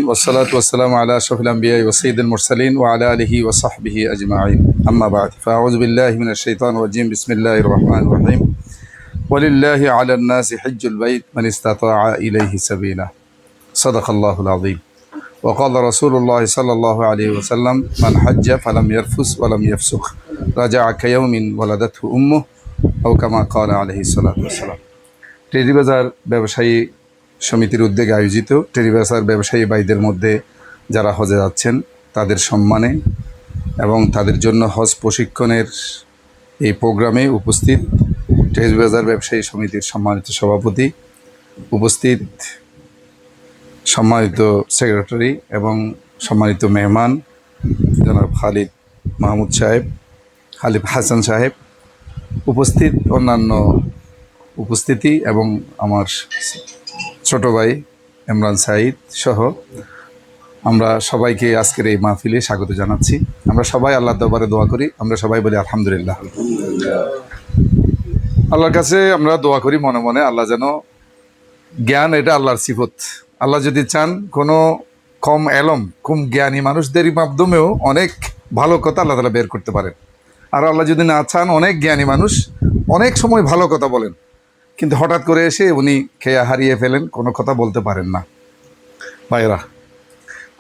والصلاة والسلام على أشرف الأنبياء وسيد المرسلين وعلى آله وصحبه أجمعين أما بعد فأعوذ بالله من الشيطان الرجيم بسم الله الرحمن الرحيم ولله على الناس حج البيت من استطاع إليه سبيلا صدق الله العظيم وقال رسول الله صلى الله عليه وسلم من حج فلم يرفث ولم يفسق رجع كيوم ولدته أمه أو كما قال عليه الصلاة والسلام টেরিবাজার ব্যবসায়ী সমিতির উদ্যোগে আয়োজিত টেরিবাজার ব্যবসায়ী ভাইদের মধ্যে যারা হজে যাচ্ছেন তাদের সম্মানে এবং তাদের জন্য হজ প্রশিক্ষণের এই প্রোগ্রামে উপস্থিত টেরিবাজার ব্যবসায়ী সমিতির সম্মানিত সভাপতি, উপস্থিত সম্মানিত সেক্রেটারি এবং সম্মানিত মেহমান জনাব খালিদ মাহমুদ সাহেব, খালিদ হাসান সাহেব, উপস্থিত অন্যান্য উপস্থিতি এবং আমার ছোট ভাই ইমরান সাঈদ সহ আমরা সবাইকে আজকের এই মাহফিলে স্বাগত জানাচ্ছি। আমরা সবাই আল্লাহর দরবারে দোয়া করি, আমরা সবাই বলি আলহামদুলিল্লাহ। আল্লাহর কাছে আমরা দোয়া করি মনে মনে, আল্লাহ যেন জ্ঞান, এটা আল্লাহর সিফত। আল্লাহ যদি চান কোনো কম এলম, কম জ্ঞানী মানুষদের মাধ্যমেও অনেক ভালো কথা আল্লাহ তাআলা বের করতে পারেন। আর আল্লাহ যদি না চান, অনেক জ্ঞানী মানুষ অনেক সময় ভালো কথা বলেন, কিন্তু হঠাৎ করে এসে উনি খেয়া হারিয়ে ফেলেন, কোনো কথা বলতে পারেন না। ভাইরা,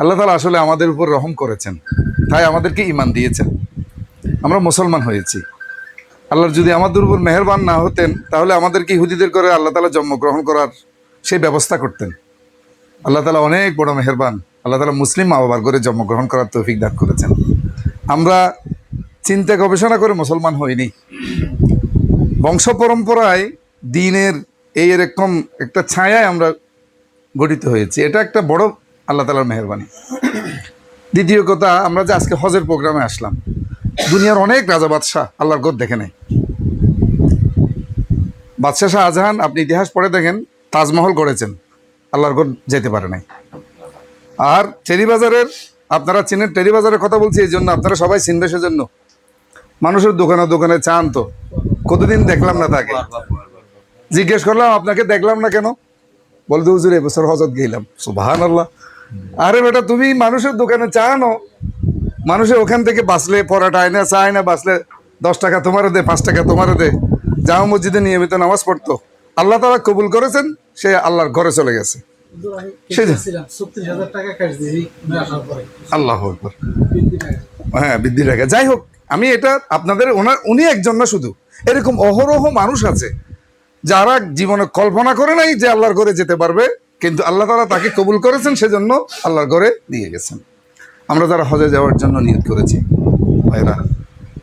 আল্লাহ তাআলা আসলে আমাদের উপর রহম করেছেন, তাই আমাদেরকে ঈমান দিয়েছেন, আমরা মুসলমান হয়েছি। আল্লাহর যদি আমাদের উপর মেহেরবান না হতেন, তাহলে আমাদেরকে ইহুদিদের করে আল্লাহ তাআলা জন্মগ্রহণ করার সেই ব্যবস্থা করতেন। আল্লাহ তাআলা অনেক বড় মেহেরবান, আল্লাহ তাআলা মুসলিম মা বাবার করে জন্মগ্রহণ করার তৌফিক দান করেছেন। আমরা চিন্তা গবেষণা করে মুসলমান হইনি, বংশ পরম্পরায় দিনের এই এরকম একটা ছায়ায় আমরা গঠিত হয়েছি। এটা একটা বড় আল্লাহ তাআলার মেহেরবানি। দ্বিতীয় কথা, আমরা যে আজকে হজের প্রোগ্রামে আসলাম, দুনিয়ার অনেক রাজা বাদশাহ আল্লাহর গদ দেখে নেই। বাদশাহ শাহজাহান, আপনি ইতিহাস পড়ে দেখেন, তাজমহল গড়েছেন, আল্লাহর গদ যেতে পারে নাই। আর টেরিবাজারের, আপনারা চিনেন, টেরিবাজারের কথা বলছি এই জন্য, আপনারা সবাই চিনবে সেজন্য। মানুষের দোকানে দোকানে চান তো, কতদিন দেখলাম না তাকে, জিজ্ঞেস করলাম আপনাকে দেখলাম না কেন, বলতে হুজুর এবছর হজত গেলাম। সুবহানাল্লাহ। আরে বেটা, তুমি মানুষের দোকানে চা আনো, মানুষের ওখান থেকে বাঁচলে পরাটা আয় না, চা আয় না, বাঁচলে 10 টাকা তোমারও দে, 5 টাকা তোমারও দে। জামা মসজিদে নিয়মিত নামাজ পড়তো, আল্লাহ তাআলা কবুল করেছেন, সে আল্লাহর ঘরে চলে গেছে। আল্লাহ আকবার। হ্যাঁ, বৃদ্ধি টাকা। যাই হোক, আমি এটা আপনাদের, উনি একজন না, শুধু এরকম অহরহ মানুষ আছে যারা জীবনে কল্পনা করে নাই যে আল্লাহর ঘরে যেতে পারবে, কিন্তু আল্লাহ তাআলা তাকে কবুল করেছেন, সেজন্য আল্লাহর ঘরে নিয়ে গেছেন। আমরা যারা হজে যাওয়ার জন্য নিয়ত করেছি, ভাইরা,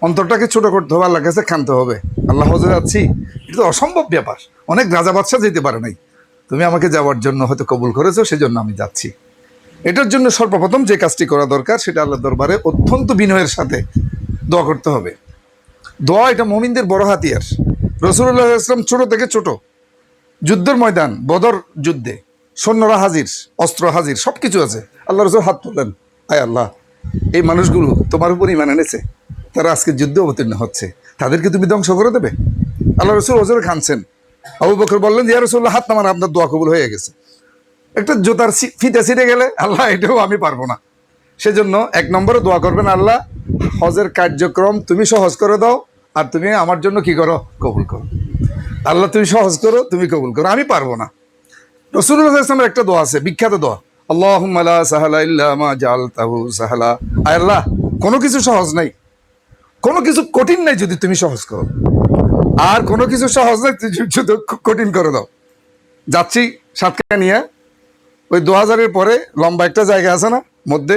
অন্তরটাকে ছোট করতে হবে, আল্লাহর কাছে খানতে হবে। আল্লাহ হজে যাচ্ছি, এটা তো অসম্ভব ব্যাপার, অনেক রাজা বাদশাহ যেতে পারে নাই, তুমি আমাকে যাওয়ার জন্য হয়তো কবুল করেছো, সেজন্য আমি যাচ্ছি। এটার জন্য সর্বপ্রথম যে কাজটি করা দরকার, সেটা আল্লাহর দরবারে অত্যন্ত বিনয়ের সাথে দোয়া করতে হবে। দোয়া এটা মুমিনদের বড় হাতিয়ার। রাসূলুল্লাহ সাল্লাল্লাহু আলাইহি ওয়াসাল্লাম ছোট থেকে ছোট, যুদ্ধের ময়দান, বদর যুদ্ধে সৈন্যরা হাজির, অস্ত্র হাজির, সব কিছু আছে, আল্লাহ রাসূল হাত তুললেন, আয় আল্লাহ, এই মানুষগুলো তোমার উপর ঈমান এনেছে, তারা আজকে যুদ্ধে অবতীর্ণ হচ্ছে, তাদেরকে তুমি ধ্বংস করে দেবে? আল্লাহ রাসূল ওজরে খানছেন। আবু বকর বললেন, ইয়া রাসূলুল্লাহ, হাত নামান, আপনার দোয়া কবুল হয়ে গেছে। একটা জুতার ফিতে ছিঁড়ে গেলে, আল্লাহ এটাও আমি পারবো না। সেজন্য 1 নম্বরে দোয়া করবেন, আল্লাহ হজের কার্যক্রম তুমি সহজ করে দাও, আর তুমি আমার জন্য কি করো, কবুল করো। আল্লাহ তুমি সহজ করো, তুমি কবুল করো, আমি পারবো না। রাসূলুল্লাহ সাল্লাল্লাহু আলাইহি ওয়াসাল্লামের একটা দোয়া আছে, বিখ্যাত দোয়া, আল্লাহুম্মা লা সাহলা ইল্লা মা জাআলতাহু সাহলা। আয় আল্লাহ, কোনো কিছু সহজ নাই, কোনো কিছু কঠিন নাই যদি তুমি সহজ করো, আর কোনো কিছু সহজ নাই যদি কঠিন করে দাও। যাচ্ছি সাতক্ষীরা নিয়ে, ওই 2000-এর পরে লম্বা একটা জায়গা আছে না মধ্যে,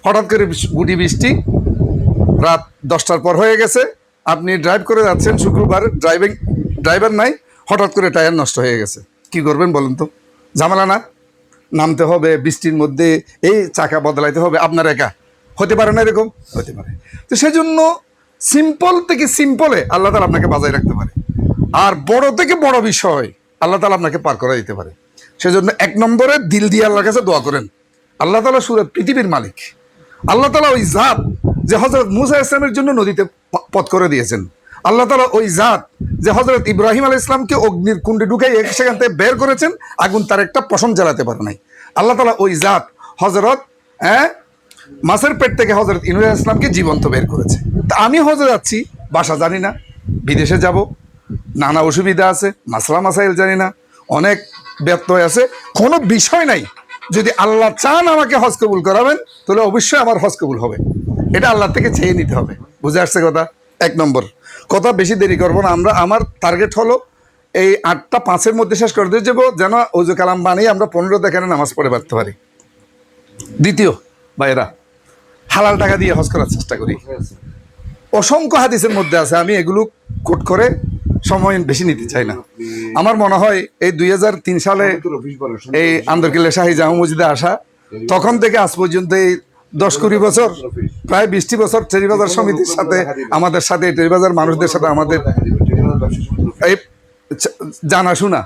হঠাৎ করে গুটি বৃষ্টি, রাত 10টার পর হয়ে গেছে, আপনি ড্রাইভ করে যাচ্ছেন, শুক্রবার, ড্রাইভার নাই, হঠাৎ করে টায়ার নষ্ট হয়ে গেছে, কি করবেন বলুন তো? ঝামেলা না? নামতে হবে বৃষ্টির মধ্যে, এই চাকা বদলাইতে হবে, আপনার একা হতে পারে না, এরকম হতে পারে। তো সেজন্য সিম্পল থেকে সিম্পলে আল্লাহ তাআলা আপনাকে বাজায় রাখতে পারে, আর বড় থেকে বড় বিষয় আল্লাহ তাআলা আপনাকে পার করে দিতে পারে। সেজন্য 1 নম্বরে দিল দিয়ে আল্লাহর কাছে দোয়া করেন। আল্লাহ তাআলা পৃথিবীর মালিক, আল্লাহ তাআলা ওই জাত যে হযরত মূসা আলাইহিস সালামের জন্য নদীতে পথ করে দিয়েছেন, আল্লাহ তাআলা ওই জাত যে হযরত ইব্রাহিম আলাইহিস সালামকে অগ্নির কুণ্ডে ঢুকাই সেখান থেকে বের করেছেন, আগুন তার একটা পশম জ্বালাতে পারে নাই। আল্লাহ তাআলা ওই জাত হজরত মাছের পেট থেকে হজরত ইনুস ইসলামকে জীবন্ত বের করেছে। তা আমি হজে যাচ্ছি, ভাষা জানি না, বিদেশে যাব, নানা অসুবিধা আছে, মাসলা মাসাইল জানি না, অনেক ব্যত্যয় আছে, কোনো বিষয় নাই। যদি আল্লাহ চান আমাকে হজ কবুল করাবেন, তাহলে অবশ্যই আমার হজ কবুল হবে। এটা আল্লাহ থেকে চেয়ে নিতে হবে। বুঝে আসছে কথা? 1 নম্বর কথা, বেশি দেরি করবো না। আমার টার্গেট হলো এই 8টা 5-এর মধ্যে শেষ করে দিয়ে যাবো, যেন ওযু কালাম বানিয়ে আমরা 15 এখানে নামাজ পড়ে পারতে পারি। দ্বিতীয় ভাইরা, হালাল টাকা দিয়ে হজ করার চেষ্টা করি। অসংখ্য হাদিসের মধ্যে আছে, আমি এগুলো কোট করে সময় বেশি নিতে চাই না। আমার মনে হয় এই 2003 সালে এই আন্দরকিল্লা শাহী জামা মসজিদে আসা, তখন থেকে আজ পর্যন্ত এই 10-20 বছর, প্রায় 20টি বছর টেরিবাজার সমিতির সাথে, আমাদের সাথে, টেরিবাজার মানুষদের সাথে আমাদের এই জানাশোনা।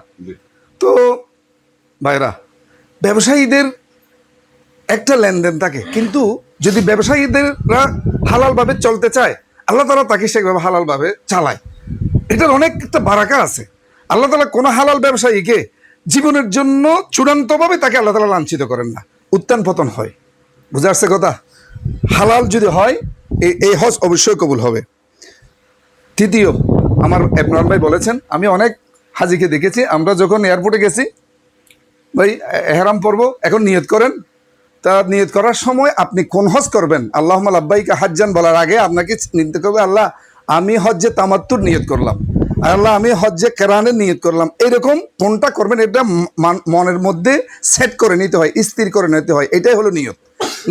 তো ভাইরা, ব্যবসায়ীদের একটা লেনদেন থাকে, কিন্তু যদি ব্যবসায়ীদেররা হালালভাবে চলতে চায়, আল্লাহ তাআলা তাকে সেভাবে হালালভাবে চালায়। এটার অনেক একটা বারাকা আছে। আল্লাহ তাআলা কোনো হালাল ব্যবসায়ীকে জীবনের জন্য চূড়ান্তভাবে তাকে আল্লাহ তাআলা লাঞ্ছিত করেন না, উত্থান পতন হয়। বুঝে আসছে কথা? হালাল যদি হয়, এই হজ অবশ্যই কবুল হবে। তৃতীয়, আমার ইবনুল ভাই বলেছেন, আমি অনেক হাজিকে দেখেছি, আমরা যখন এয়ারপোর্টে গেছি, ভাই এহরাম পরব, এখন নিয়ত করেন। তা নিয়ত করার সময় আপনি কোন হজ করবেন, আল্লাহুম্মা লাব্বাইকা হাজ্জান বলার আগে আপনাকে নিয়ত করবে, আল্লাহ আমি হজ্জে তামাত্তুর নিয়ত করলাম, আল্লাহ আমি হজ্জে কেরানের নিয়ত করলাম। এরকম কোনটা করবেন, এটা মনের মধ্যে সেট করে নিতে হয়, স্থির করে নিতে হয়। এটাই হলো নিয়ত।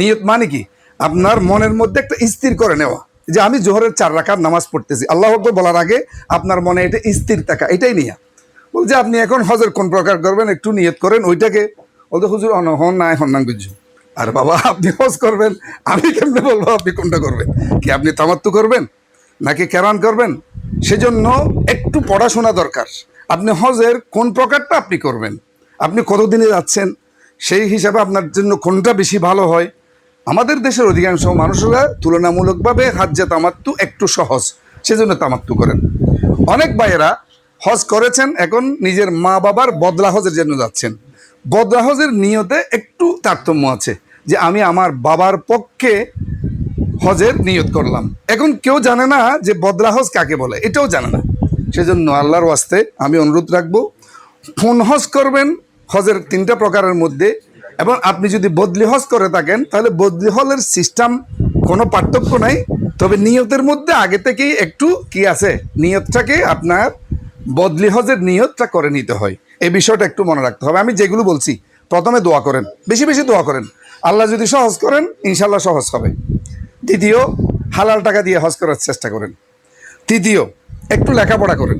নিয়ত মানে কি? আপনার মনের মধ্যে একটা স্থির করে নেওয়া, যে আমি জোহরের 4 রাকাত নামাজ পড়তেছি, আল্লাহু আকবার বলার আগে আপনার মনে এটা স্থির থাকা, এটাই নিয়ত। বলছে আপনি এখন হজের কোন প্রকার করবেন একটু নিয়ত করেন, ওইটাকে বলতে হুজুর অনহন না এখন না বুঝছো। আর বাবা, আপনি হজ করবেন, আমি কেমনে বলবো আপনি কোনটা করবেন? কি আপনি তামাত্তু করবেন নাকি কেরান করবেন? সেজন্য একটু পড়াশোনা দরকার। আপনি হজের কোন প্রকারটা আপনি করবেন, আপনি কতদিনে যাচ্ছেন, সেই হিসাবে আপনার জন্য কোনটা বেশি ভালো হয়। আমাদের দেশের অধিকাংশ মানুষরা তুলনামূলকভাবে হজ্জে তামাত্তু একটু সহজ, সেজন্য তামাত্তু করেন। অনেক ভাইয়েরা হজ করেছেন, এখন নিজের মা বাবার বদলা হজের জন্য যাচ্ছেন। বদলা হজের নিয়তে একটু তারতম্য আছে, যে আমি আমার বাবার পক্ষে হজের নিয়ত করলাম। এখন কেউ জানে না যে বদলা হজ কাকে বলে, এটাও জানে না। সেজন্য আল্লাহর ওয়াস্তে আমি অনুরোধ রাখবো, কোন হজ করবেন হজের 3টা প্রকারের মধ্যে, এবং আপনি যদি বদলি হজ করে থাকেন, তাহলে বদলি হজের সিস্টেম কোনো পার্থক্য নাই, তবে নিয়তের মধ্যে আগে থেকেই একটু কি আছে, নিয়তটাকে আপনার বদলি হজের নিয়তটা করে নিতে হয়। এই বিষয়টা একটু মনে রাখতে হবে। আমি যেগুলো বলছি, প্রথমে দোয়া করেন, বেশি বেশি দোয়া করেন, আল্লাহ যদি সহজ করেন ইনশাল্লাহ সহজ হবে। দ্বিতীয়, হালাল টাকা দিয়ে হজ করার চেষ্টা করেন। তৃতীয়, একটু লেখাপড়া করেন।